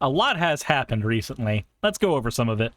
A lot has happened recently. Let's go over some of it.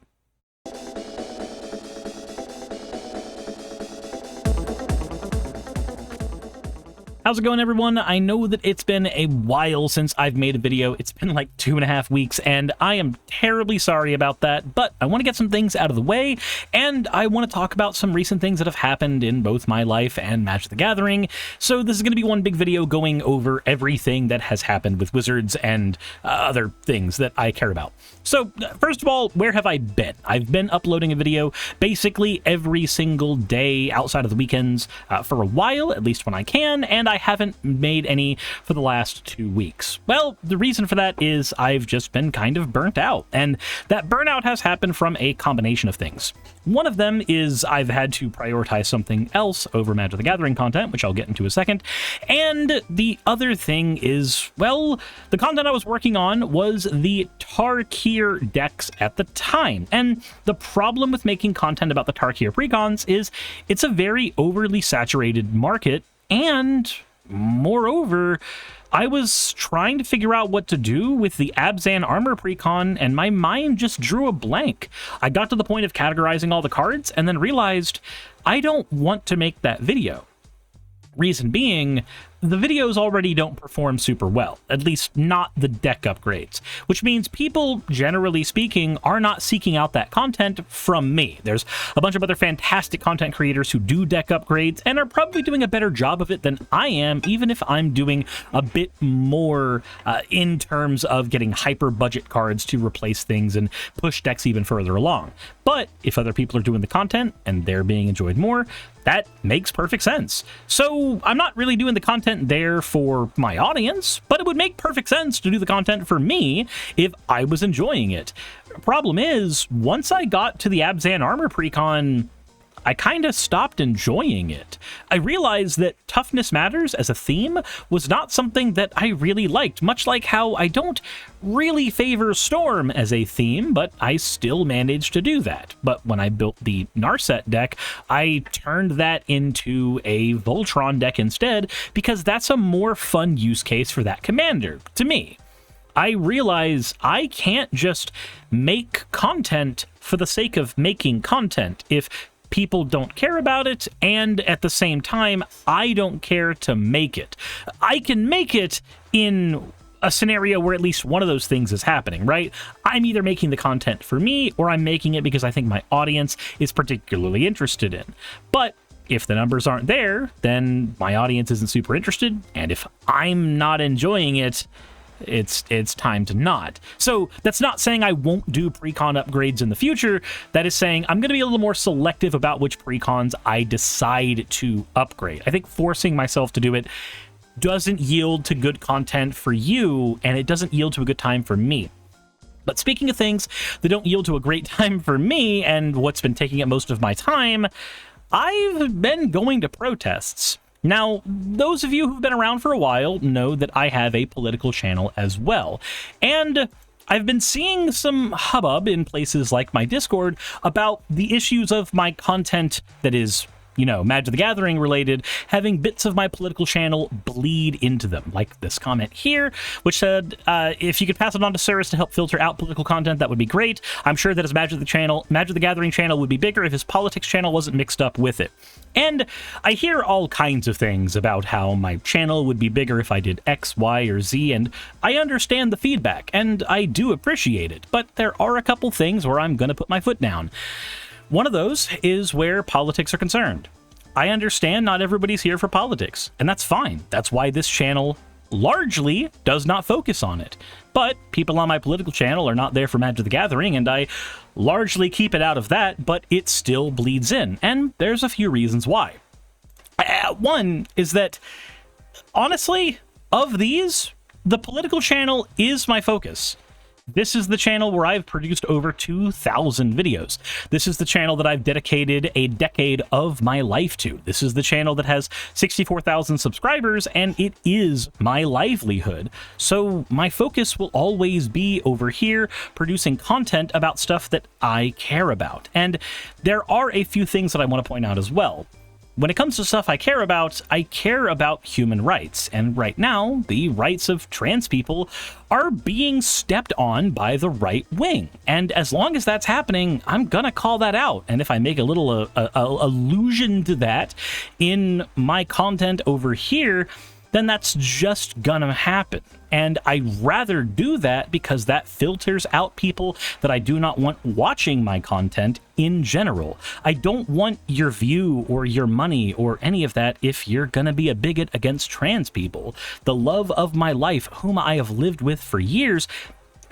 How's it going, everyone? I know that it's been a while since I've made a video. It's been like 2.5 weeks, and I am terribly sorry about that, but I want to get some things out of the way, and I want to talk about some recent things that have happened in both my life and Magic the Gathering. So this is going to be one big video going over everything that has happened with Wizards and other things that I care about. So first of all, where have I been? I've been uploading a video basically every single day outside of the weekends for a while, at least when I can, and I haven't made any for the last 2 weeks. Well, the reason for that is I've just been kind of burnt out, and that burnout has happened from a combination of things. One of them is I've had to prioritize something else over Magic the Gathering content, which I'll get into a second, and the other thing is, well, the content I was working on was the Tarkir decks at the time, and the problem with making content about the Tarkir precons is it's a very overly saturated market, and moreover, I was trying to figure out what to do with the Abzan armor precon, and my mind just drew a blank. I got to the point of categorizing all the cards and then realized I don't want to make that video. Reason being, the videos already don't perform super well, at least not the deck upgrades, which means people, generally speaking, are not seeking out that content from me. There's a bunch of other fantastic content creators who do deck upgrades and are probably doing a better job of it than I am, even if I'm doing a bit more in terms of getting hyper budget cards to replace things and push decks even further along. But if other people are doing the content and they're being enjoyed more, that makes perfect sense. So I'm not really doing the content there for my audience, but it would make perfect sense to do the content for me if I was enjoying it. Problem is, once I got to the Abzan armor precon, I kind of stopped enjoying it. I realized that toughness matters as a theme was not something that I really liked, much like how I don't really favor Storm as a theme, but I still managed to do that. But when I built the Narset deck, I turned that into a Voltron deck instead, because that's a more fun use case for that commander, to me. I realize I can't just make content for the sake of making content if people don't care about it, and at the same time, I don't care to make it. I can make it in a scenario where at least one of those things is happening, right? I'm either making the content for me, or I'm making it because I think my audience is particularly interested in. But if the numbers aren't there, then my audience isn't super interested, and if I'm not enjoying it, it's time to not. So that's not saying I won't do precon upgrades in the future. That is saying I'm going to be a little more selective about which precons I decide to upgrade. I think forcing myself to do it doesn't yield to good content for you, and it doesn't yield to a good time for me. But speaking of things that don't yield to a great time for me, and what's been taking up most of my time, I've been going to protests. Now, those of you who've been around for a while know that I have a political channel as well, and I've been seeing some hubbub in places like my Discord about the issues of my content that is, you know, Magic the Gathering related, having bits of my political channel bleed into them, like this comment here, which said, if you could pass it on to Suris to help filter out political content, that would be great. I'm sure that his Magic the Gathering channel would be bigger if his politics channel wasn't mixed up with it. And I hear all kinds of things about how my channel would be bigger if I did X, Y, or Z, and I understand the feedback, and I do appreciate it, but there are a couple things where I'm gonna put my foot down. One of those is where politics are concerned. I understand not everybody's here for politics, and that's fine. That's why this channel largely does not focus on it. But people on my political channel are not there for Magic the Gathering, and I largely keep it out of that, but it still bleeds in, and there's a few reasons why. One is that, honestly, of these, the political channel is my focus. This is the channel where I've produced over 2,000 videos. This is the channel that I've dedicated a decade of my life to. This is the channel that has 64,000 subscribers, and it is my livelihood. So my focus will always be over here, producing content about stuff that I care about. And there are a few things that I want to point out as well. when it comes to stuff I care about human rights. And right now, the rights of trans people are being stepped on by the right wing. And as long as that's happening, I'm gonna call that out. And if I make a little allusion to that in my content over here, then that's just gonna happen. And I'd rather do that because that filters out people that I do not want watching my content in general. I don't want your view or your money or any of that if you're gonna be a bigot against trans people. The love of my life, whom I have lived with for years,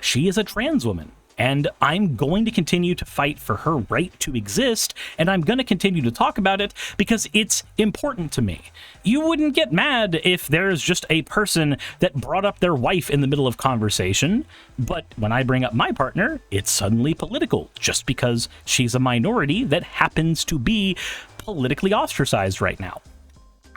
she is a trans woman. And I'm going to continue to fight for her right to exist, and I'm going to continue to talk about it because it's important to me. You wouldn't get mad if there's just a person that brought up their wife in the middle of conversation, but when I bring up my partner, it's suddenly political, just because she's a minority that happens to be politically ostracized right now.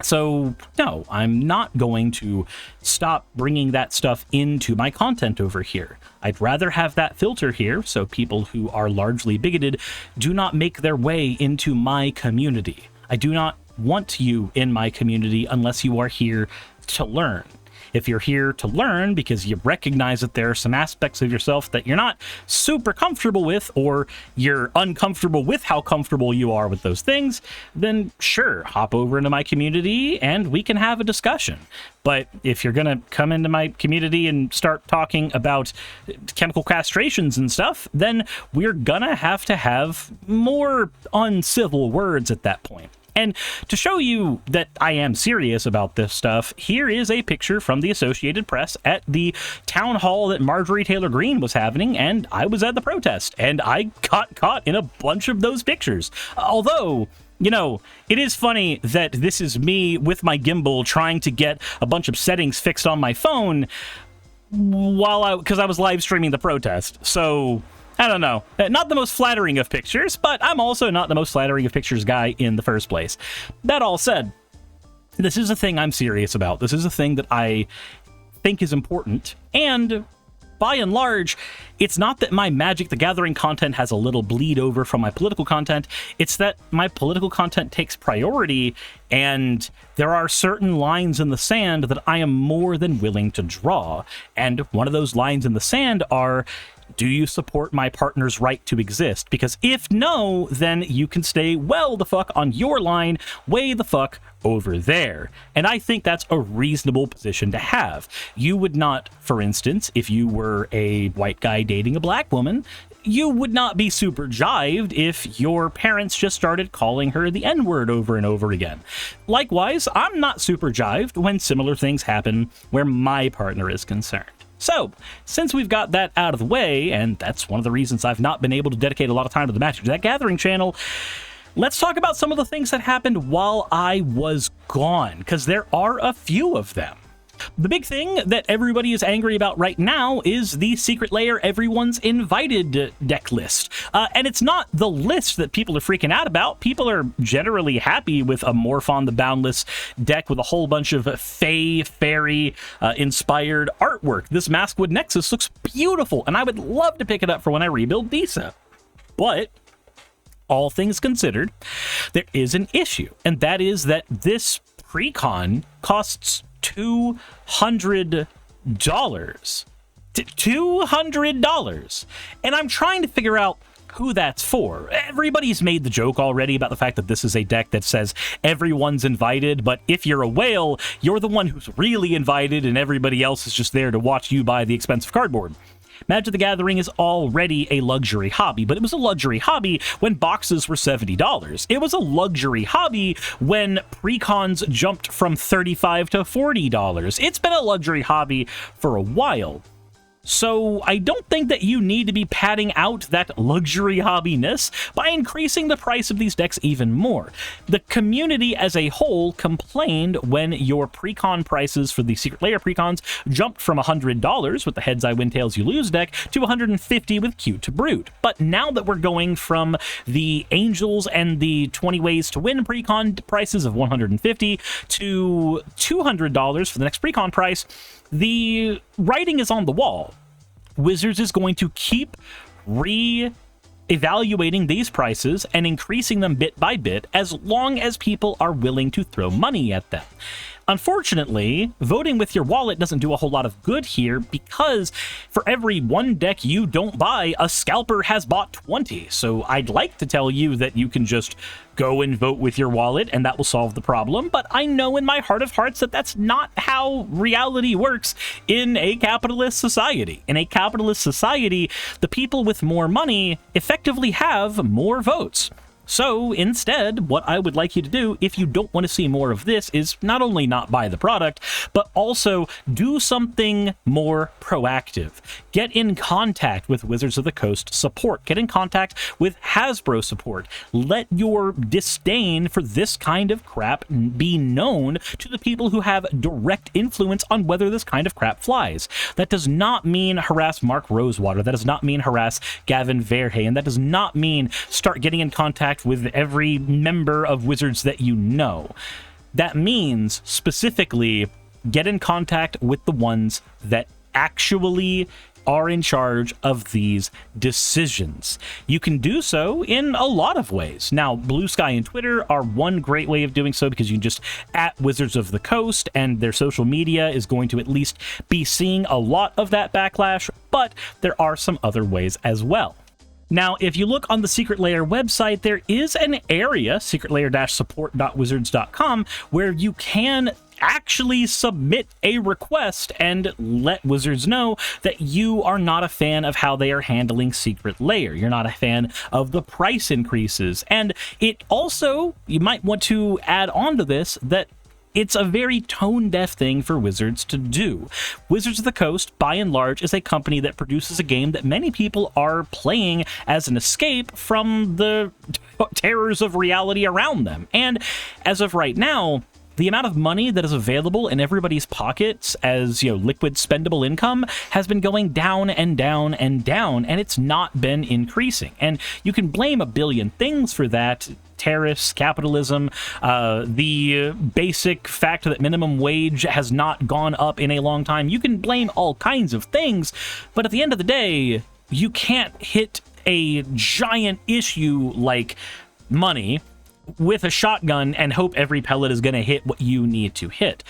So, no, I'm not going to stop bringing that stuff into my content over here. I'd rather have that filter here so people who are largely bigoted do not make their way into my community. I do not want you in my community unless you are here to learn. If you're here to learn because you recognize that there are some aspects of yourself that you're not super comfortable with, or you're uncomfortable with how comfortable you are with those things, then sure, hop over into my community and we can have a discussion. But if you're going to come into my community and start talking about chemical castrations and stuff, then we're going to have more uncivil words at that point. And to show you that I am serious about this stuff, here is a picture from the Associated Press at the town hall that Marjorie Taylor Greene was having, and I was at the protest, and I got caught in a bunch of those pictures. Although, you know, it is funny that this is me with my gimbal trying to get a bunch of settings fixed on my phone because I was live streaming the protest. So I don't know. Not the most flattering of pictures, but I'm also not the most flattering of pictures guy in the first place. That all said, this is a thing I'm serious about. This is a thing that I think is important. And by and large, it's not that my Magic the Gathering content has a little bleed over from my political content. It's that my political content takes priority, and there are certain lines in the sand that I am more than willing to draw. And one of those lines in the sand are, do you support my partner's right to exist? Because if no, then you can stay well the fuck on your line, way the fuck over there. And I think that's a reasonable position to have. You would not, for instance, if you were a white guy dating a black woman, you would not be super jived if your parents just started calling her the N-word over and over again. Likewise, I'm not super jived when similar things happen where my partner is concerned. So, since we've got that out of the way, and that's one of the reasons I've not been able to dedicate a lot of time to the Magic the Gathering channel, let's talk about some of the things that happened while I was gone, because there are a few of them. The big thing that everybody is angry about right now is the Secret Lair Everyone's Invited deck list. And it's not the list that people are freaking out about. People are generally happy with a Morphon the Boundless deck with a whole bunch of Fae, Fairy inspired artwork. This Maskwood Nexus looks beautiful, and I would love to pick it up for when I rebuild Disa. But all things considered, there is an issue, and that is that this precon costs $200. $200. And I'm trying to figure out who that's for. Everybody's made the joke already about the fact that this is a deck that says everyone's invited, but if you're a whale, you're the one who's really invited and everybody else is just there to watch you buy the expensive cardboard. Magic the Gathering is already a luxury hobby, but it was a luxury hobby when boxes were $70. It was a luxury hobby when precons jumped from $35 to $40. It's been a luxury hobby for a while. So I don't think that you need to be padding out that luxury hobbiness by increasing the price of these decks even more. The community as a whole complained when your precon prices for the Secret Lair precons jumped from $100 with the Heads I Win Tails You Lose deck to $150 with Q to Brute. But now that we're going from the Angels and the 20 Ways to Win precon prices of $150 to $200 for the next precon price, the writing is on the wall. Wizards is going to keep evaluating these prices and increasing them bit by bit as long as people are willing to throw money at them. Unfortunately, voting with your wallet doesn't do a whole lot of good here because for every one deck you don't buy, a scalper has bought 20. So I'd like to tell you that you can just go and vote with your wallet and that will solve the problem, but I know in my heart of hearts that that's not how reality works in a capitalist society. In a capitalist society, the people with more money effectively have more votes. So instead, what I would like you to do, if you don't want to see more of this, is not only not buy the product, but also do something more proactive. Get in contact with Wizards of the Coast support. Get in contact with Hasbro support. Let your disdain for this kind of crap be known to the people who have direct influence on whether this kind of crap flies. That does not mean harass Mark Rosewater. That does not mean harass Gavin Verhey. And that does not mean start getting in contact with every member of Wizards that you know. That means specifically get in contact with the ones that actually are in charge of these decisions. You can do so in a lot of ways. Now, Blue Sky and Twitter are one great way of doing so because you can just at Wizards of the Coast and their social media is going to at least be seeing a lot of that backlash, but there are some other ways as well. Now, if you look on the Secret Lair website, there is an area, secretlair-support.wizards.com, where you can actually submit a request and let Wizards know that you are not a fan of how they are handling Secret Lair. You're not a fan of the price increases. And it also, you might want to add on to this, that it's a very tone-deaf thing for Wizards to do. Wizards of the Coast, by and large, is a company that produces a game that many people are playing as an escape from the terrors of reality around them. And as of right now, the amount of money that is available in everybody's pockets as, liquid spendable income has been going down and down and down, and it's not been increasing. And you can blame a billion things for that. Tariffs, capitalism, the basic fact that minimum wage has not gone up in a long time. You can blame all kinds of things, but at the end of the day, you can't hit a giant issue like money with a shotgun and hope every pellet is going to hit what you need to hit.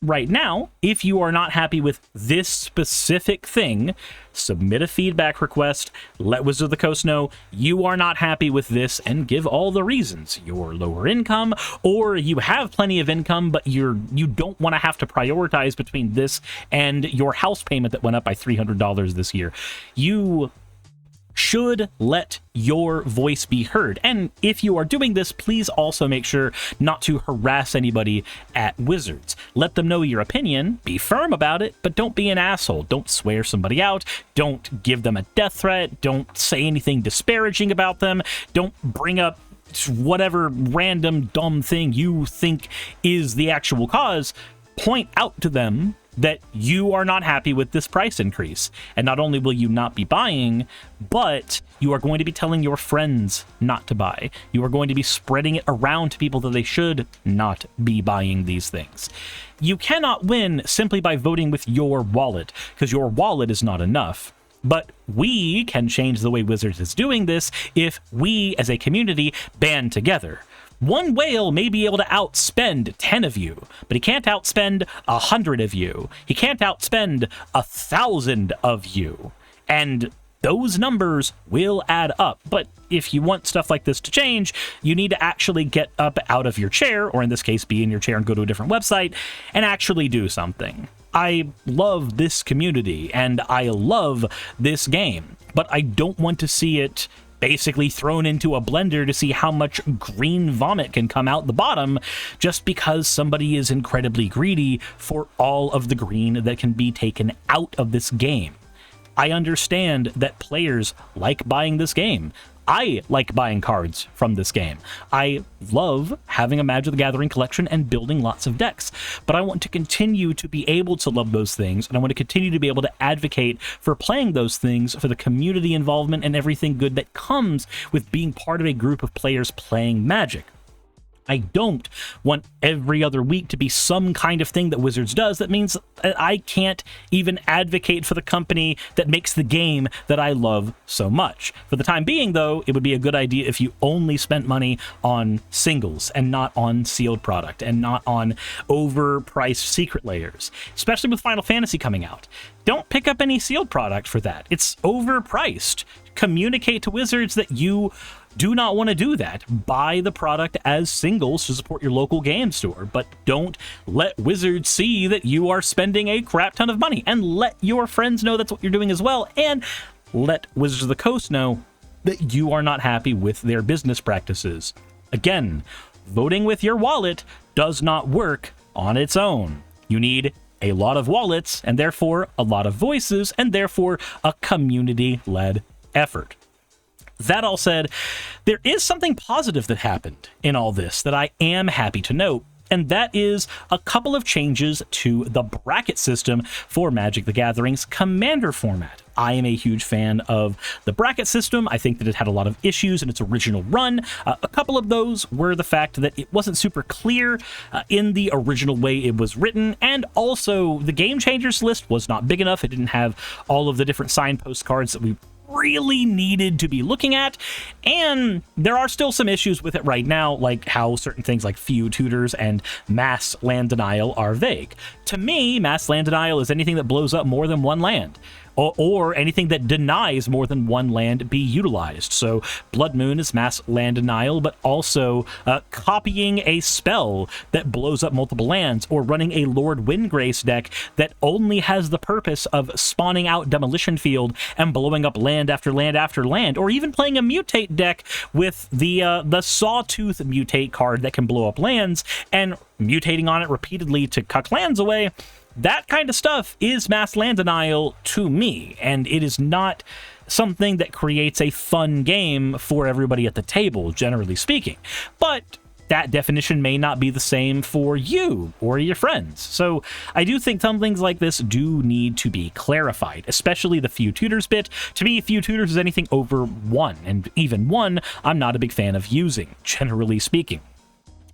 Right now, if you are not happy with this specific thing, submit a feedback request, let Wizards of the Coast know you are not happy with this, and give all the reasons. You're lower income, or you have plenty of income, but you don't want to have to prioritize between this and your house payment that went up by $300 this year. You should let your voice be heard. And if you are doing this, please also make sure not to harass anybody at Wizards. Let them know your opinion, be firm about it, but don't be an asshole. Don't swear somebody out. Don't give them a death threat. Don't say anything disparaging about them. Don't bring up whatever random dumb thing you think is the actual cause. Point out to them that you are not happy with this price increase. And not only will you not be buying, but you are going to be telling your friends not to buy. You are going to be spreading it around to people that they should not be buying these things. You cannot win simply by voting with your wallet, because your wallet is not enough. But we can change the way Wizards is doing this if we, as a community, band together. One whale may be able to outspend 10 of you, but he can't outspend 100 of you. He can't outspend 1,000 of you. And those numbers will add up. But if you want stuff like this to change, you need to actually get up out of your chair, or in this case, be in your chair and go to a different website, and actually do something. I love this community, and I love this game, but I don't want to see it basically thrown into a blender to see how much green vomit can come out the bottom just because somebody is incredibly greedy for all of the green that can be taken out of this game. I understand that players like buying this game. I like buying cards from this game. I love having a Magic the Gathering collection and building lots of decks, but I want to continue to be able to love those things, and I want to continue to be able to advocate for playing those things, for the community involvement and everything good that comes with being part of a group of players playing Magic. I don't want every other week to be some kind of thing that Wizards does. That means that I can't even advocate for the company that makes the game that I love so much. For the time being, though, it would be a good idea if you only spent money on singles and not on sealed product and not on overpriced secret layers, especially with Final Fantasy coming out. Don't pick up any sealed product for that. It's overpriced. Communicate to Wizards that you do not want to do that. Buy the product as singles to support your local game store, but don't let Wizards see that you are spending a crap ton of money, and let your friends know that's what you're doing as well, and let Wizards of the Coast know that you are not happy with their business practices. Again, voting with your wallet does not work on its own. You need a lot of wallets, and therefore a lot of voices, and therefore a community-led effort. That all said, there is something positive that happened in all this that I am happy to note, and that is a couple of changes to the bracket system for Magic the Gathering's Commander format. I am a huge fan of the bracket system. I think that it had a lot of issues in its original run. A couple of those were the fact that it wasn't super clear in the original way it was written, and also the Game Changers list was not big enough. It didn't have all of the different signpost cards that we really needed to be looking at, and there are still some issues with it right now, like how certain things like few tutors and mass land denial are vague. To me, mass land denial is anything that blows up more than one land, or anything that denies more than one land be utilized. So Blood Moon is mass land denial, but also copying a spell that blows up multiple lands, or running a Lord Windgrace deck that only has the purpose of spawning out Demolition Field and blowing up land after land after land, or even playing a mutate deck with the Sawtooth mutate card that can blow up lands and mutating on it repeatedly to cuck lands away. That kind of stuff is mass land denial to me, and it is not something that creates a fun game for everybody at the table, generally speaking. But that definition may not be the same for you or your friends. So I do think some things like this do need to be clarified, especially the few tutors bit. To me, few tutors is anything over one, and even one I'm not a big fan of using, generally speaking.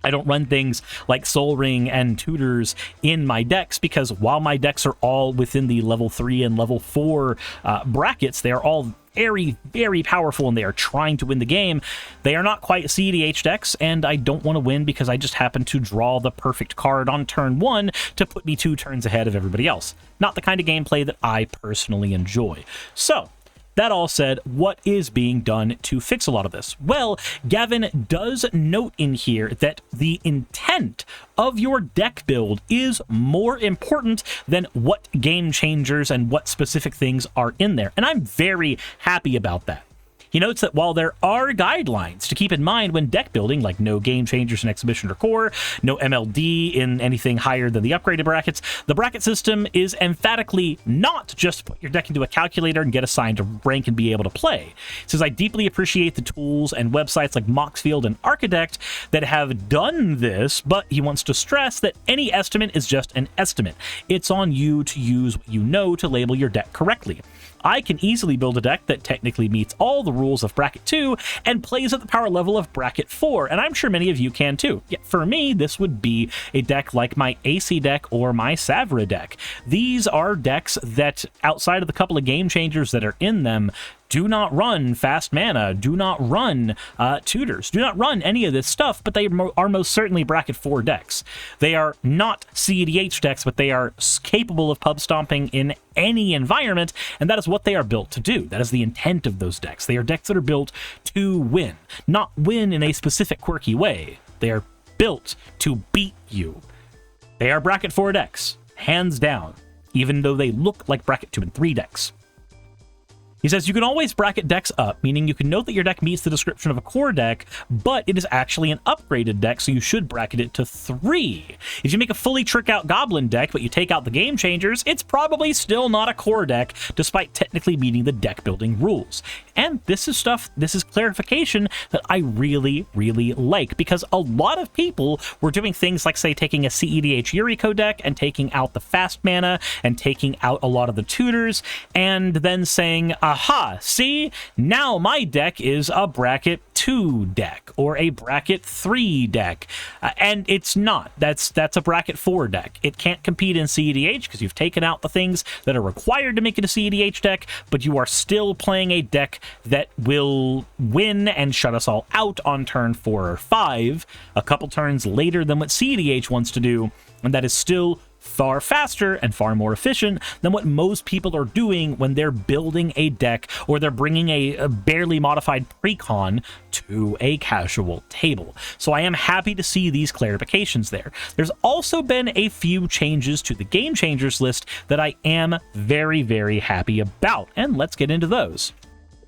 I don't run things like Soul Ring and tutors in my decks because while my decks are all within the level 3 and level 4 brackets, they are all very, very powerful and they are trying to win the game. They are not quite CEDH decks, and I don't want to win because I just happen to draw the perfect card on turn 1 to put me 2 turns ahead of everybody else. Not the kind of gameplay that I personally enjoy. So, that all said, what is being done to fix a lot of this? Well, Gavin does note in here that the intent of your deck build is more important than what game changers and what specific things are in there. And I'm very happy about that. He notes that while there are guidelines to keep in mind when deck building, like no game changers in Exhibition or Core, no MLD in anything higher than the upgraded brackets, the bracket system is emphatically not just put your deck into a calculator and get assigned a rank and be able to play. He says, I deeply appreciate the tools and websites like Moxfield and Architect that have done this, but he wants to stress that any estimate is just an estimate. It's on you to use what you know to label your deck correctly. I can easily build a deck that technically meets all the rules of Bracket 2 and plays at the power level of Bracket 4, and I'm sure many of you can too. Yet for me, this would be a deck like my AC deck or my Savra deck. These are decks that, outside of the couple of game changers that are in them, do not run fast mana, do not run tutors, do not run any of this stuff, but they are most certainly Bracket 4 decks. They are not CEDH decks, but they are capable of pub stomping in any environment, and that is what they are built to do. That is the intent of those decks. They are decks that are built to win, not win in a specific quirky way. They are built to beat you. They are Bracket 4 decks, hands down, even though they look like Bracket 2 and 3 decks. He says you can always bracket decks up, meaning you can note that your deck meets the description of a core deck, but it is actually an upgraded deck, so you should bracket it to 3. If you make a fully trick-out Goblin deck, but you take out the game changers, it's probably still not a core deck, despite technically meeting the deck building rules. And this is clarification that I really, really like, because a lot of people were doing things like, say, taking a CEDH Yuriko deck and taking out the fast mana and taking out a lot of the tutors, and then saying, aha, see, now my deck is a bracket 2 deck or a bracket 3 deck, and it's not. That's a bracket 4 deck. It can't compete in CEDH because you've taken out the things that are required to make it a CEDH deck, but you are still playing a deck that will win and shut us all out on turn 4 or 5, a couple turns later than what CEDH wants to do, and that is still far faster and far more efficient than what most people are doing when they're building a deck or they're bringing a barely modified precon to a casual table. So I am happy to see these clarifications there. There's also been a few changes to the Game Changers list that I am very, very happy about, and let's get into those.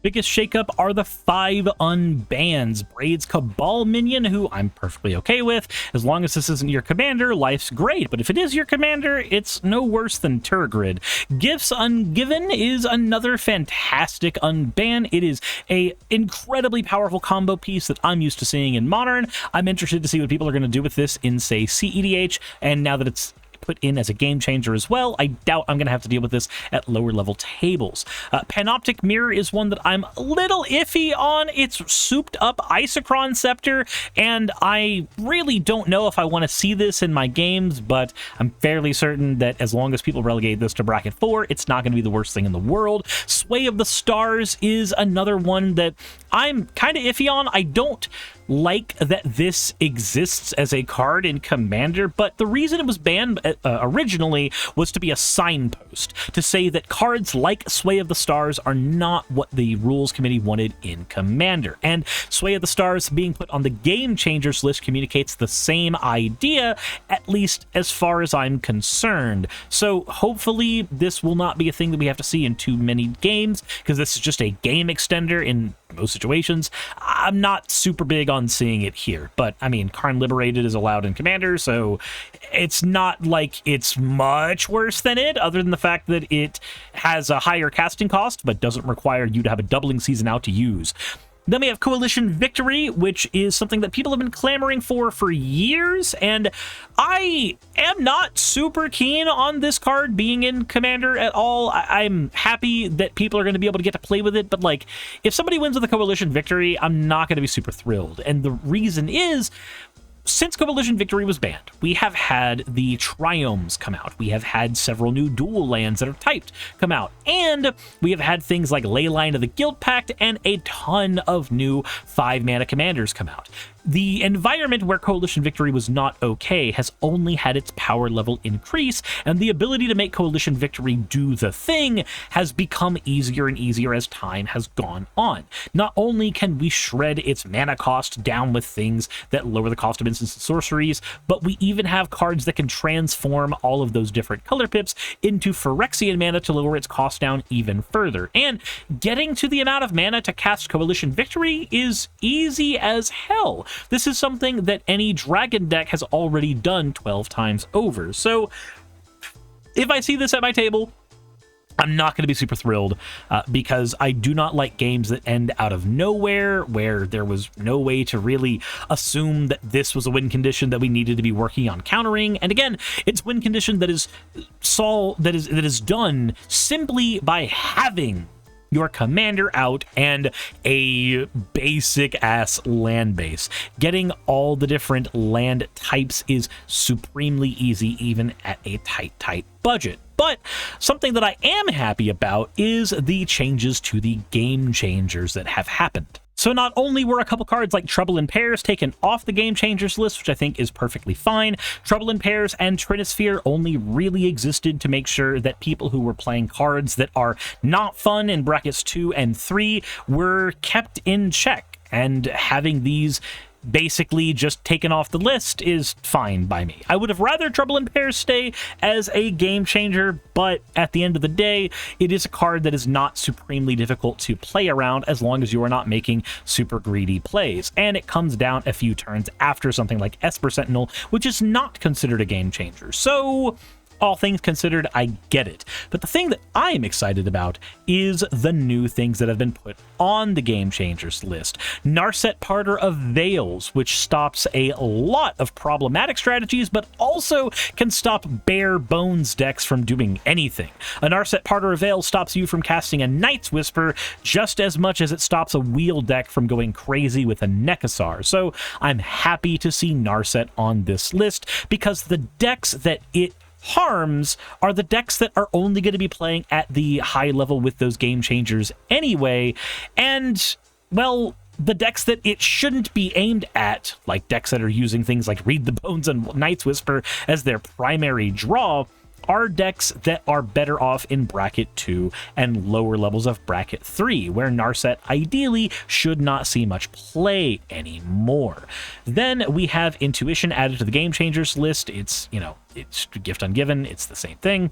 Biggest shakeup are the 5 unbans. Braid's Cabal minion, who I'm perfectly okay with. As long as this isn't your commander, life's great. But if it is your commander, it's no worse than Turgrid. Gifts Ungiven is another fantastic unban. It is a incredibly powerful combo piece that I'm used to seeing in Modern. I'm interested to see what people are going to do with this in, say, CEDH, and now that it's put in as a game changer as well, I doubt I'm going to have to deal with this at lower level tables. Panoptic Mirror is one that I'm a little iffy on. It's souped up Isochron Scepter, and I really don't know if I want to see this in my games, but I'm fairly certain that as long as people relegate this to bracket 4, it's not going to be the worst thing in the world. Sway of the Stars is another one that I'm kind of iffy on. I don't like that this exists as a card in Commander, but the reason it was banned originally was to be a signpost, to say that cards like Sway of the Stars are not what the Rules Committee wanted in Commander. And Sway of the Stars being put on the Game Changers list communicates the same idea, at least as far as I'm concerned. So hopefully this will not be a thing that we have to see in too many games, because this is just a game extender in most situations. I'm not super big on seeing it here, but I mean, Karn Liberated is allowed in Commander, so it's not like it's much worse than it, other than the fact that it has a higher casting cost, but doesn't require you to have a doubling season out to use. Then we have Coalition Victory, which is something that people have been clamoring for years, and I am not super keen on this card being in Commander at all. I'm happy that people are going to be able to get to play with it, but like, if somebody wins with a Coalition Victory, I'm not going to be super thrilled. And the reason is, since Coalition Victory was banned, we have had the Triomes come out. We have had several new dual lands that are typed come out. And we have had things like Leyline of the Guild Pact and a ton of new 5-mana commanders come out. The environment where Coalition Victory was not okay has only had its power level increase, and the ability to make Coalition Victory do the thing has become easier and easier as time has gone on. Not only can we shred its mana cost down with things that lower the cost of instants and sorceries, but we even have cards that can transform all of those different color pips into Phyrexian mana to lower its cost down even further. And getting to the amount of mana to cast Coalition Victory is easy as hell. This is something that any dragon deck has already done 12 times over. So if I see this at my table, I'm not going to be super thrilled because I do not like games that end out of nowhere, where there was no way to really assume that this was a win condition that we needed to be working on countering. And again, it's win condition that is done simply by having your commander out and a basic ass land base. Getting all the different land types is supremely easy, even at a tight budget. But something that I am happy about is the changes to the Game Changers that have happened. So not only were a couple cards like Trouble in Pairs taken off the Game Changers list, which I think is perfectly fine, Trouble in Pairs and Trinisphere only really existed to make sure that people who were playing cards that are not fun in brackets 2 and 3 were kept in check, and having these basically just taken off the list is fine by me. I would have rather Trouble in Pairs stay as a game changer, but at the end of the day, it is a card that is not supremely difficult to play around as long as you are not making super greedy plays. And it comes down a few turns after something like Esper Sentinel, which is not considered a game changer. So all things considered, I get it. But the thing that I am excited about is the new things that have been put on the Game Changers list. Narset Parter of Veils, which stops a lot of problematic strategies, but also can stop bare bones decks from doing anything. A Narset Parter of Veils stops you from casting a Night's Whisper just as much as it stops a wheel deck from going crazy with a Nekasar. So I'm happy to see Narset on this list, because the decks that it harms are the decks that are only going to be playing at the high level with those Game Changers anyway, and, well, the decks that it shouldn't be aimed at, like decks that are using things like Read the Bones and Night's Whisper as their primary draw, are decks that are better off in bracket 2 and lower levels of bracket 3, where Narset ideally should not see much play anymore. Then we have Intuition added to the Game Changers list. It's, you know, it's Gift Ungiven, it's the same thing.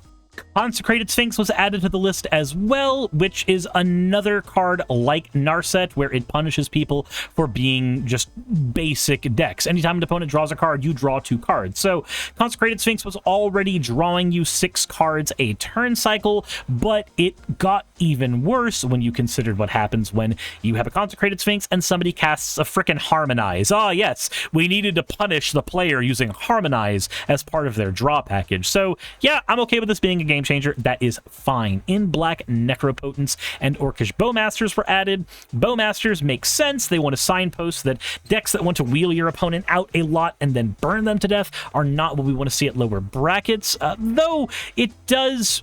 Consecrated Sphinx was added to the list as well, which is another card like Narset, where it punishes people for being just basic decks. Anytime an opponent draws a card, you draw 2 cards. So Consecrated Sphinx was already drawing you 6 cards a turn cycle, but it got even worse when you considered what happens when you have a Consecrated Sphinx and somebody casts a frickin' Harmonize. Ah, yes, we needed to punish the player using Harmonize as part of their draw package. So yeah, I'm okay with this being a Game Changer. That is fine. In black, Necropotence and Orcish Bowmasters were added. Bowmasters make sense. They want to signpost that decks that want to wheel your opponent out a lot and then burn them to death are not what we want to see at lower brackets, though it does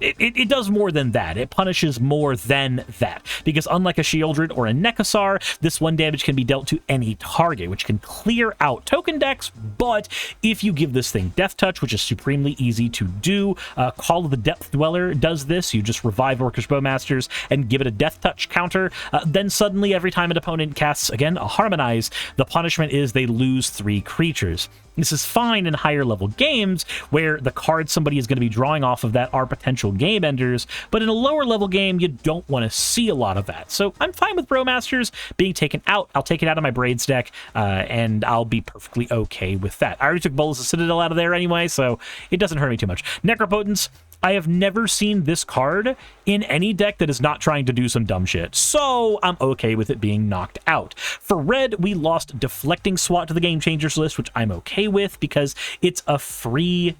more than that. It punishes more than that, because unlike a Shieldred or a Nekasar, this 1 damage can be dealt to any target, which can clear out token decks. But if you give this thing Death Touch, which is supremely easy to do, Call of the Depth Dweller does this. You just revive Orcish Bowmasters and give it a Death Touch counter. Then suddenly, every time an opponent casts, again, a Harmonize, the punishment is they lose 3 creatures. This is fine in higher level games where the cards somebody is going to be drawing off of that are potential game enders, but in a lower level game, you don't want to see a lot of that. So I'm fine with Bowmasters being taken out. I'll take it out of my Braids deck, and I'll be perfectly okay with that. I already took Bolus of Citadel out of there anyway, so it doesn't hurt me too much. Necropotence, I have never seen this card in any deck that is not trying to do some dumb shit, so I'm okay with it being knocked out. For red, we lost Deflecting Swat to the Game Changers list, which I'm okay with because it's a free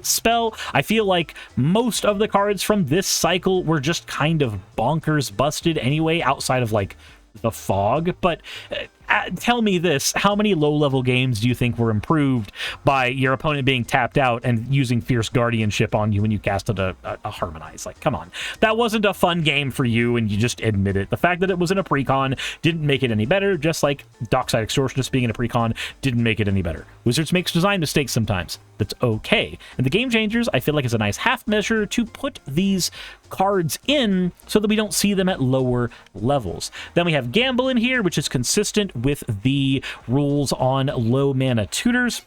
spell. I feel like most of the cards from this cycle were just kind of bonkers busted anyway, outside of like the Fog, but tell me this, how many low-level games do you think were improved by your opponent being tapped out and using Fierce Guardianship on you when you casted a Harmonize? Like, come on. That wasn't a fun game for you, and you just admit it. The fact that it was in a precon didn't make it any better, just like Dockside Extortionist being in a precon didn't make it any better. Wizards makes design mistakes sometimes. That's okay. And the Game Changers, I feel like, is a nice half measure to put these cards in so that we don't see them at lower levels. Then we have Gamble in here, which is consistent with the rules on low mana tutors.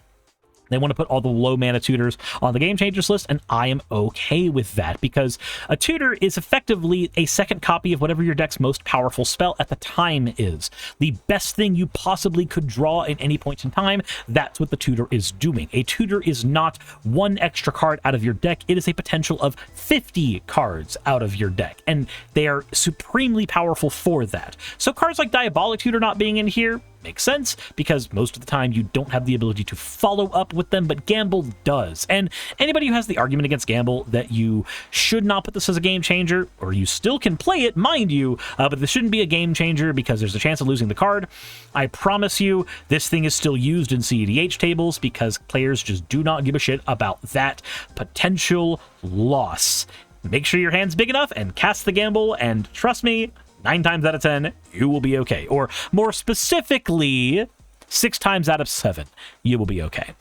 They want to put all the low mana tutors on the Game Changers list, and I am okay with that because a tutor is effectively a second copy of whatever your deck's most powerful spell at the time is. The best thing you possibly could draw at any point in time, that's what the tutor is doing. A tutor is not 1 extra card out of your deck. It is a potential of 50 cards out of your deck, and they are supremely powerful for that. So cards like Diabolic Tutor not being in here makes sense because most of the time you don't have the ability to follow up with them, but Gamble does. And anybody who has the argument against Gamble that you should not put this as a game changer, or you still can play it, mind you, but this shouldn't be a game changer because there's a chance of losing the card, I promise you this thing is still used in CEDH tables because players just do not give a shit about that potential loss. Make sure your hand's big enough and cast the Gamble, and trust me, 9 times out of 10, you will be okay. Or more specifically, 6 times out of 7, you will be okay.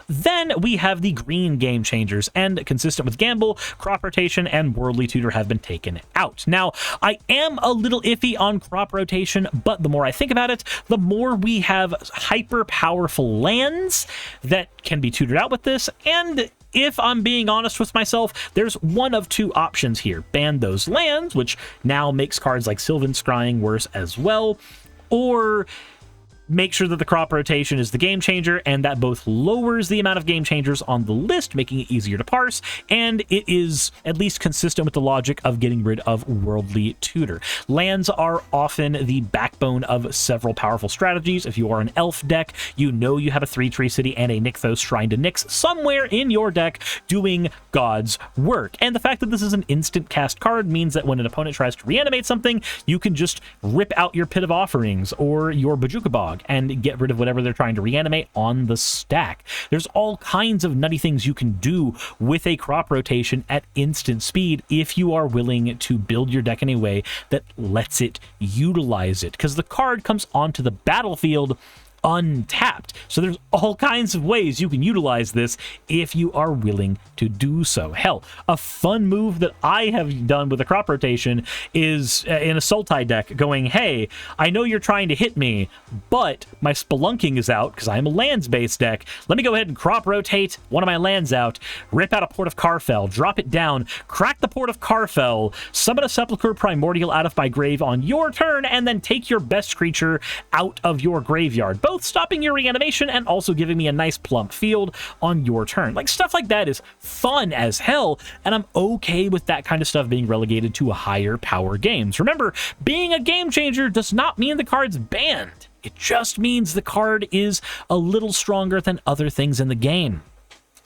Then we have the green Game Changers, and consistent with Gamble, Crop Rotation and Worldly Tutor have been taken out. Now, I am a little iffy on Crop Rotation, but the more I think about it, the more we have hyper-powerful lands that can be tutored out with this, and if I'm being honest with myself, there's one of 2 options here. Ban those lands, which now makes cards like Sylvan Scrying worse as well, or make sure that the crop rotation is the game changer, and that both lowers the amount of game changers on the list, making it easier to parse, and it is at least consistent with the logic of getting rid of Worldly Tutor. Lands are often the backbone of several powerful strategies. If you are an elf deck, you know you have a 3-tree city and a Nykthos Shrine to Nyx somewhere in your deck doing God's work. And the fact that this is an instant cast card means that when an opponent tries to reanimate something, you can just rip out your Pit of Offerings or your Bojuka Bog and get rid of whatever they're trying to reanimate on the stack. There's all kinds of nutty things you can do with a crop rotation at instant speed if you are willing to build your deck in a way that lets it utilize it, because the card comes onto the battlefield untapped. So there's all kinds of ways you can utilize this if you are willing to do so. Hell, a fun move that I have done with a crop rotation is in a Sultai deck going, hey, I know you're trying to hit me, but my Spelunking is out because I'm a lands-based deck. Let me go ahead and crop rotate one of my lands out, rip out a Port of Karfell, drop it down, crack the Port of Karfell, summon a Sepulchre Primordial out of my grave on your turn, and then take your best creature out of your graveyard, both stopping your reanimation and also giving me a nice plump field on your turn. Like, stuff like that is fun as hell, and I'm okay with that kind of stuff being relegated to higher power games. Remember, being a game changer does not mean the card's banned. It just means the card is a little stronger than other things in the game.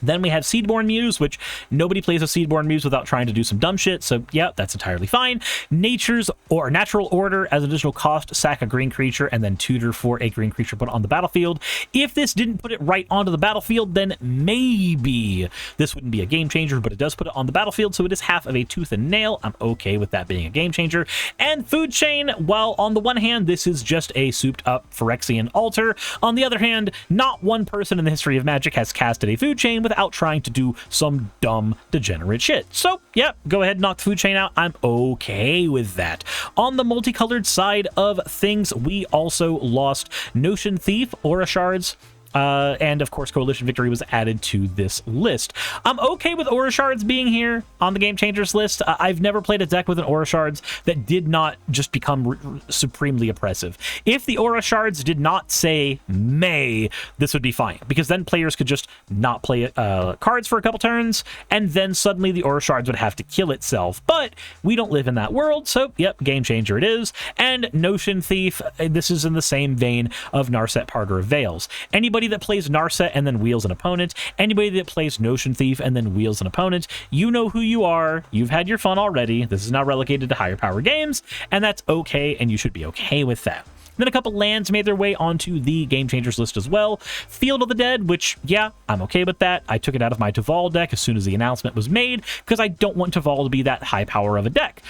Then we have Seedborn Muse, which nobody plays a Seedborn Muse without trying to do some dumb shit, so yeah, that's entirely fine. Natural Order as additional cost, sack a green creature, and then tutor for a green creature put on the battlefield. If this didn't put it right onto the battlefield, then maybe this wouldn't be a game changer, but it does put it on the battlefield, so it is half of a tooth and nail. I'm okay with that being a game changer. And Food Chain, while on the one hand, this is just a souped-up Phyrexian altar, on the other hand, not one person in the history of Magic has casted a Food Chain without trying to do some dumb, degenerate shit. So, yeah, go ahead and knock the Food Chain out. I'm okay with that. On the multicolored side of things, we also lost Notion Thief, Aura Shards, and of course Coalition Victory was added to this list. I'm okay with Aura Shards being here on the Game Changers list. I've never played a deck with an Aura Shards that did not just become supremely oppressive. If the Aura Shards did not say May, this would be fine, because then players could just not play cards for a couple turns, and then suddenly the Aura Shards would have to kill itself. But we don't live in that world, so yep, Game Changer it is. And Notion Thief, this is in the same vein of Narset Parter of Veils. Anybody that plays Narset and then wheels an opponent, anybody that plays Notion Thief and then wheels an opponent, you know who you are. You've had your fun already. This is now relegated to higher power games, and that's okay, and you should be okay with that. Then a couple lands made their way onto the Game Changers list as well. Field of the Dead, which, yeah, I'm okay with that. I took it out of my Taval deck as soon as the announcement was made, because I don't want Taval to be that high power of a deck.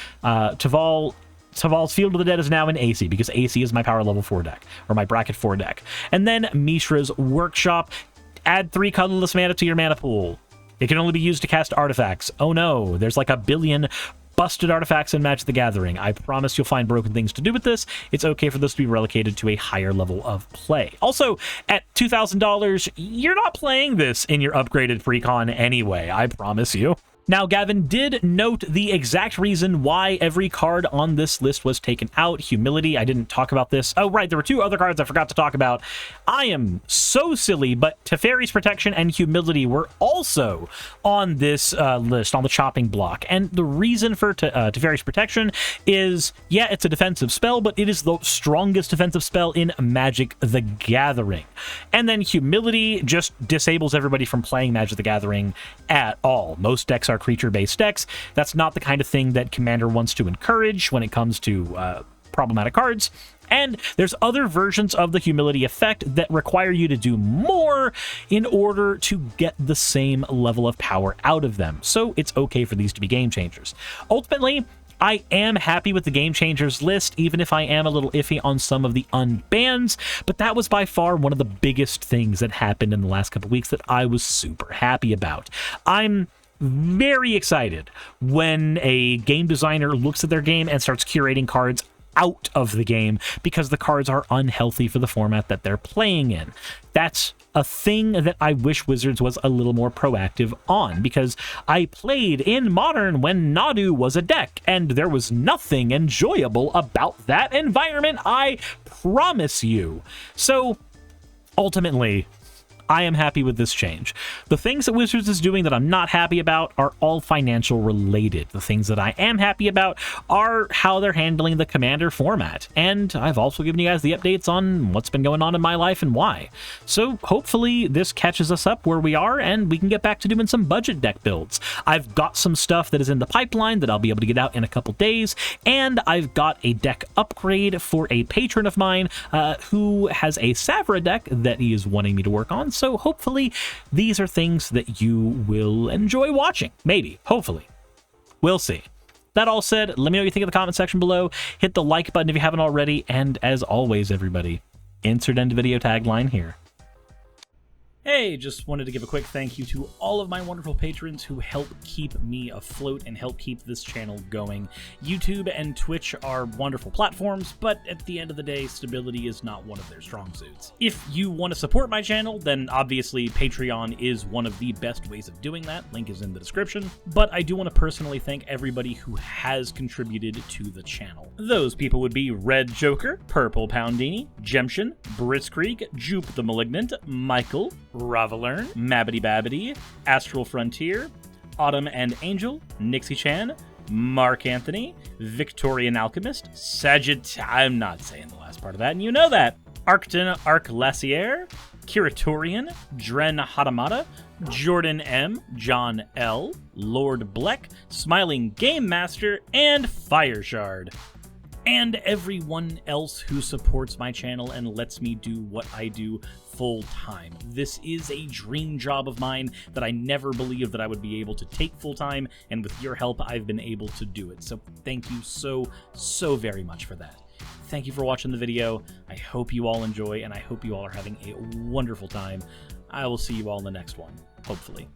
Taval's Field of the Dead is now in AC, because AC is my power level 4 deck, or my bracket 4 deck. And then Mishra's Workshop. Add 3 colorless mana to your mana pool. It can only be used to cast artifacts. Oh no, there's like a billion busted artifacts in Magic the Gathering. I promise you'll find broken things to do with this. It's okay for this to be relegated to a higher level of play. Also, at $2,000, you're not playing this in your upgraded precon anyway, I promise you. Now, Gavin did note the exact reason why every card on this list was taken out. Humility, I didn't talk about this. Oh, right, there were 2 other cards I forgot to talk about. I am so silly, but Teferi's Protection and Humility were also on this list, on the chopping block. And the reason for Teferi's Protection is, yeah, it's a defensive spell, but it is the strongest defensive spell in Magic the Gathering. And then Humility just disables everybody from playing Magic the Gathering at all. Most decks are creature-based decks. That's not the kind of thing that Commander wants to encourage when it comes to problematic cards. And there's other versions of the Humility effect that require you to do more in order to get the same level of power out of them. So it's okay for these to be game changers. Ultimately, I am happy with the Game Changers list, even if I am a little iffy on some of the unbans, but that was by far one of the biggest things that happened in the last couple weeks that I was super happy about. I'm very excited when a game designer looks at their game and starts curating cards out of the game because the cards are unhealthy for the format that they're playing in. That's a thing that I wish Wizards was a little more proactive on, because I played in Modern when Nadu was a deck, and there was nothing enjoyable about that environment, I promise you. So, ultimately, I am happy with this change. The things that Wizards is doing that I'm not happy about are all financial related. The things that I am happy about are how they're handling the Commander format. And I've also given you guys the updates on what's been going on in my life and why. So hopefully this catches us up where we are and we can get back to doing some budget deck builds. I've got some stuff that is in the pipeline that I'll be able to get out in a couple days, and I've got a deck upgrade for a patron of mine who has a Savra deck that he is wanting me to work on. So hopefully these are things that you will enjoy watching. Maybe. Hopefully. We'll see. That all said, let me know what you think in the comment section below. Hit the like button if you haven't already. And as always, everybody, insert end video tagline here. Hey, just wanted to give a quick thank you to all of my wonderful patrons who help keep me afloat and help keep this channel going. YouTube and Twitch are wonderful platforms, but at the end of the day, stability is not one of their strong suits. If you want to support my channel, then obviously Patreon is one of the best ways of doing that. Link is in the description. But I do want to personally thank everybody who has contributed to the channel. Those people would be Red Joker, Purple Poundini, Jemshin, Britzkrieg, Jupe the Malignant, Michael, Ravelern, Mabbity Babbity, Astral Frontier, Autumn and Angel, Nixie Chan, Mark Anthony, Victorian Alchemist, I'm not saying the last part of that, and you know that, Arcton Arclacier, Kiratorian, Dren Hadamata, Jordan M, John L, Lord Bleck, Smiling Game Master, and Fireshard. And everyone else who supports my channel and lets me do what I do full time. This is a dream job of mine that I never believed that I would be able to take full time, and with your help, I've been able to do it. So thank you so very much for that. Thank you for watching the video. I hope you all enjoy, and I hope you all are having a wonderful time. I will see you all in the next one, hopefully.